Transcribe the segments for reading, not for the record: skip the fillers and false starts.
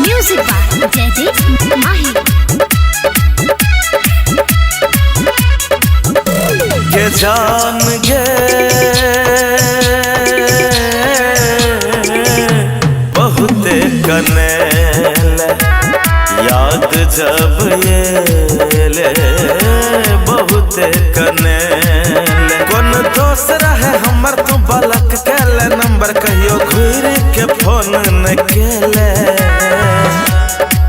Music by Jaideep Mahi. के जान गे बहुते कनेल याद जब ये ले बहुते कनेल कौन दोस्त रहे हमर तू बलक केले नंबर कहियो घूर के फोन न केले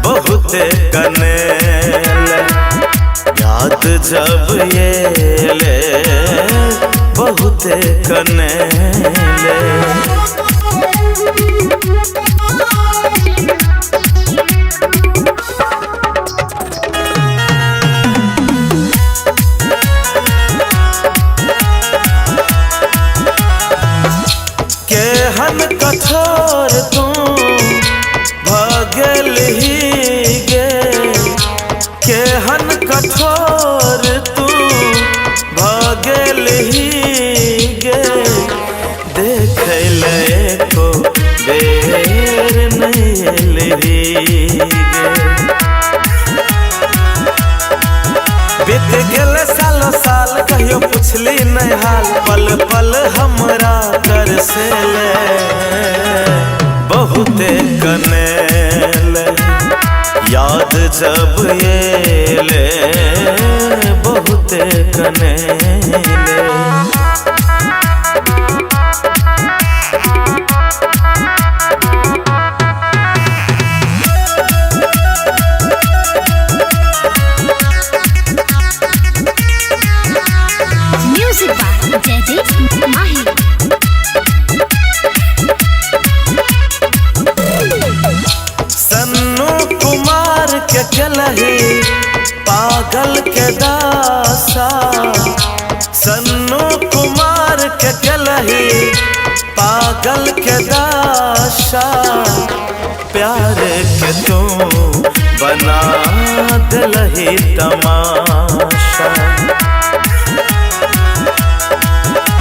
बहुते कनेल याद जब ये ले बहुते कनेले केहन कठोर तू भगल ही गे केहन कठोर तू भगल ही गे देख ले को बेर नहीं गे बीत गेल सालो साल कहियो पुछली नहीं हाल पल पल हमरा कर से ले बहुते कनेल याद जब ये ले बहुते कनेले Music by Jaideep Mahi. Sannu Kumar के चलही पागल के दासा सन्नू कुमार के चलही पागल के दासा प्यार के तू बना दिलही तमाशा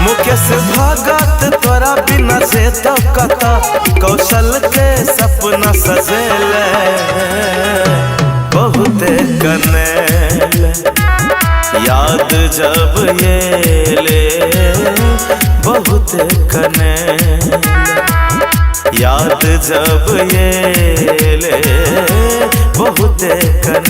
मुकेश भगत तोरा बिना से तो कता कौशल के सपना सजेले बहुते कनेल याद जब ये ले बहुते कनेल याद जब ये ले बहुते कनेल।